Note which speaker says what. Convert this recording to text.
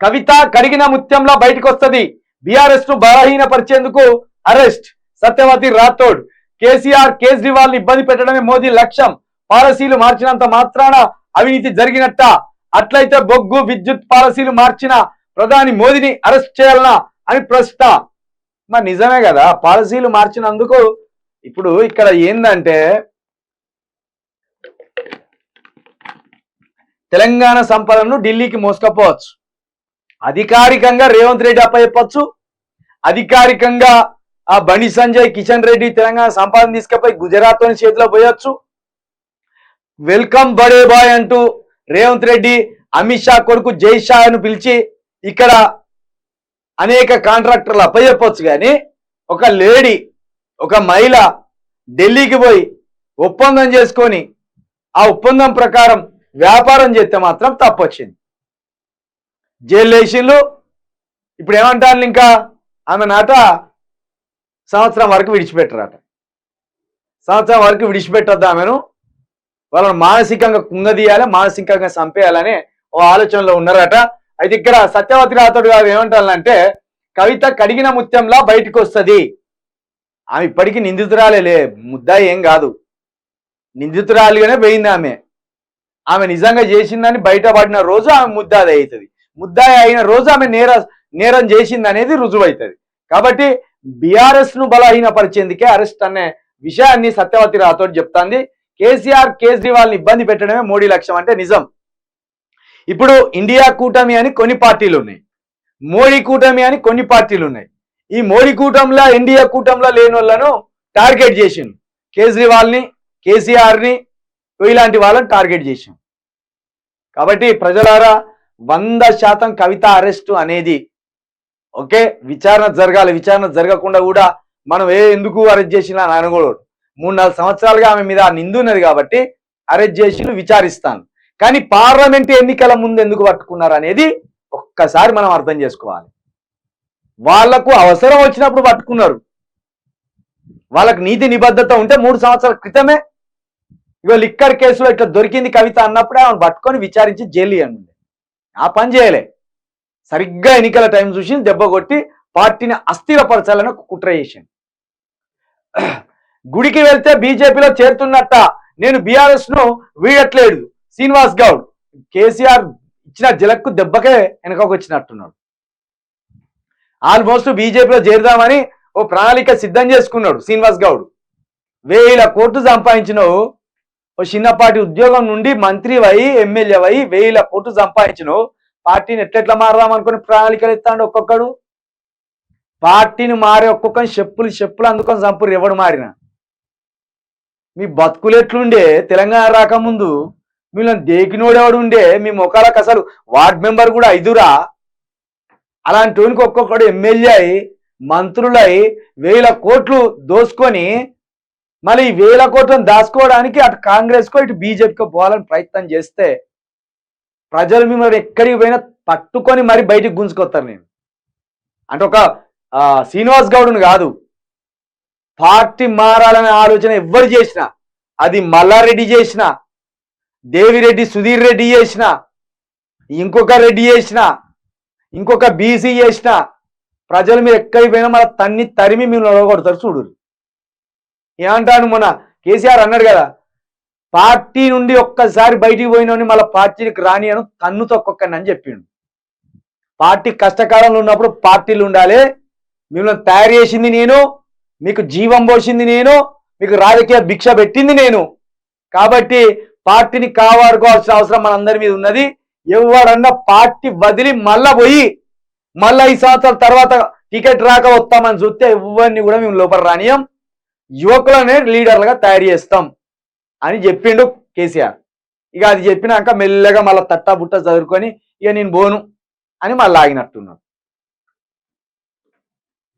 Speaker 1: కవిత కడిగిన ముత్యంలా బయటకు వస్తది. బీఆర్ఎస్ ను బలహీనపరిచేందుకు అరెస్ట్. సత్యవతి రాథోడ్. కేసీఆర్ కేజ్రీవాల్ ని ఇబ్బంది పెట్టడమే మోదీ లక్ష్యం. పాలసీలు మార్చినంత మాత్రాన అవినీతి జరిగినట్ట? అట్లయితే బొగ్గు విద్యుత్ పాలసీలు మార్చిన ప్రధాని మోదీని అరెస్ట్ చేయాలనా అని ప్రశ్న. మరి నిజమే కదా, పాలసీలు మార్చినందుకు. ఇప్పుడు ఇక్కడ ఏందంటే తెలంగాణ సంపదను ఢిల్లీకి మోసుకపోవచ్చు, అధికారికంగా రేవంత్ రెడ్డి అప్పచెప్పచ్చు, అధికారికంగా ఆ బండి సంజయ్ కిషన్ రెడ్డి తెలంగాణ సంపాదన తీసుకుపోయి గుజరాత్ లోని చేతిలో పోయొచ్చు. వెల్కమ్ బడే బాయ్ అంటూ రేవంత్ రెడ్డి అమిత్ షా కొడుకు జై షాను పిలిచి ఇక్కడ అనేక కాంట్రాక్టర్లు అప్పచెప్పొచ్చు. కానీ ఒక లేడీ, ఒక మహిళ ఢిల్లీకి పోయి ఒప్పందం చేసుకొని ఆ ఒప్పందం ప్రకారం వ్యాపారం చేస్తే మాత్రం తప్పొచ్చింది, జైలు వేసిండ్లు. ఇప్పుడు ఏమంటారు, ఇంకా ఆమె నాట సంవత్సరం వరకు విడిచిపెట్టరాట. సంవత్సరం వరకు విడిచిపెట్టొద్దు ఆమెను, వాళ్ళని మానసికంగా కుంగదీయాలి, మానసికంగా చంపేయాలని ఓ ఆలోచనలో ఉన్నారట. అయితే ఇక్కడ సత్యవతి రాథోడ్ గారు ఏమంటారంటే కవిత కడిగిన ముత్యంలా బయటకు వస్తుంది. ఆమె ఇప్పటికీ నిందితురాలే, ముద్దాయి ఏం కాదు, నిందితురాలుగానే పోయింది ఆమె. ఆమె నిజంగా చేసిందని బయటపడిన రోజు ఆమె ముద్దాది అవుతుంది, ముద్దాయి అయిన రోజు ఆమె నేరం చేసింది అనేది రుజువు అవుతుంది. కాబట్టి బీఆర్ఎస్ ను బలహీనపరిచేందుకే అరెస్ట్ అనే విషయాన్ని సత్యవతి రాథోడ్ చెప్తాంది. కేసీఆర్ కేజ్రీవాల్ ని ఇబ్బంది పెట్టడమే మోడీ లక్ష్యం అంటే నిజం. ఇప్పుడు ఇండియా కూటమి అని కొన్ని పార్టీలు ఉన్నాయి, మోడీ కూటమి అని కొన్ని పార్టీలు ఉన్నాయి. ఈ మోడీ కూటమిలో ఇండియా కూటమిలో లేని వాళ్ళను టార్గెట్ చేసిండు, కేజ్రీవాల్ ని, కేసీఆర్ ని, ఇలాంటి వాళ్ళని టార్గెట్ చేసిండు. కాబట్టి ప్రజలారా 100% కవిత అరెస్టు అనేది ఓకే, విచారణ జరగాలి. విచారణ జరగకుండా కూడా మనం ఎందుకు అరెస్ట్ చేసినా అని అనకూడదు. 3-4 సంవత్సరాలుగా ఆమె మీద నింద ఉన్నది కాబట్టి అరెస్ట్ చేసి విచారిస్తాను. కానీ పార్లమెంట్ ఎన్నికల ముందు ఎందుకు పట్టుకున్నారు అనేది ఒక్కసారి మనం అర్థం చేసుకోవాలి. వాళ్లకు అవసరం వచ్చినప్పుడు పట్టుకున్నారు, వాళ్ళకు నీతి నిబద్ధత ఉంటే 3 సంవత్సరాల క్రితమే ఇగో లిక్కర్ కేసులో ఇట్లా దొరికింది కవిత అన్నప్పుడే ఆమెను పట్టుకొని విచారించి జైలు అన్నది. ఆ పని చేయలే, సరిగ్గా ఎన్నికల టైం చూసి దెబ్బ కొట్టి పార్టీని అస్థిరపరచాలని ఒక కుట్ర చేసింది. గుడికి వెళ్తే బీజేపీలో చేరుతున్నట్ట, నేను బీఆర్ఎస్ ను వీడట్లేదు శ్రీనివాస్ గౌడ్. కేసీఆర్ ఇచ్చిన జలక్కు దెబ్బకే వెనకకు వచ్చినట్టున్నాడు. ఆల్మోస్ట్ బీజేపీలో చేరుదామని ఓ ప్రణాళిక సిద్ధం చేసుకున్నాడు శ్రీనివాస్ గౌడ్. 1000 కోట్లు సంపాదించినవు, ఓ చిన్నపాటి ఉద్యోగం నుండి మంత్రి అయి ఎమ్మెల్యే అయి 1000 కోట్లు సంపాదించినవు, పార్టీని ఎట్లెట్లా మారదాం అనుకుని ప్రణాళికలు ఇస్తాడు. ఒక్కొక్కడు పార్టీని మారే, ఒక్కొక్కని చెప్పులు అందుకొని చంపురు. ఎవడు మారినా మీ బతుకులు ఎట్లుండే తెలంగాణ రాకముందు, మీళ్ళని దేకినోడెవడు ఉండే, మీ మొక్కలకు అసలు వార్డ్ మెంబర్ కూడా 5రా. అలాంటి ఒక్కొక్కడు ఎమ్మెల్యే అయి మంత్రులై 1000 కోట్లు దోసుకొని మళ్ళీ 1000 కోట్లను దాచుకోవడానికి అటు కాంగ్రెస్కో ఇటు బీజేపీకో పోవాలని ప్రయత్నం చేస్తే ప్రజలు మిమ్మల్ని ఎక్కడికి పోయినా పట్టుకొని మరి బయటికి గుంజుకొస్తారు. నేను అంటే ఒక శ్రీనివాస్ గౌడ్ను కాదు, పార్టీ మారాలనే ఆలోచన ఎవరు చేసినా, అది మల్లారెడ్డి చేసినా, దేవిరెడ్డి సుధీర్ రెడ్డి చేసినా, ఇంకొక రెడ్డి చేసినా, ఇంకొక బీసీ చేసినా, ప్రజలు మీరు ఎక్కడికి పోయినా మన తరిమి మిమ్మల్ని కొడతారు. చూడు ఏమంటాను, మొన్న కేసీఆర్ అన్నాడు కదా, పార్టీ నుండి ఒక్కసారి బయటికి పోయినని మళ్ళీ పార్టీకి రాని అను కన్ను తొక్కొక్కని అని చెప్పిండు. పార్టీ కష్టకాలంలో ఉన్నప్పుడు పార్టీలు ఉండాలి, మిమ్మల్ని తయారు చేసింది నేను, మీకు జీవం పోసింది నేను, మీకు రాజకీయ భిక్ష పెట్టింది నేను. కాబట్టి పార్టీని కావాడుకోవాల్సిన అవసరం మనందరి మీద ఉన్నది. ఎవరన్నా పార్టీ వదిలి మళ్ళా పోయి మళ్ళా 5 సంవత్సరాల తర్వాత టికెట్ రాక వస్తామని చూస్తే ఎవరిని కూడా మేము లోపల రానియం, యువకులనే లీడర్లుగా తయారు చేస్తాం అని చెప్పిండు కేసీఆర్. ఇక అది చెప్పినాక మెల్లగా మళ్ళీ తట్టా బుట్ట చదువుకొని ఇక నేను పోను అని మళ్ళీ ఆగినట్టున్నాడు.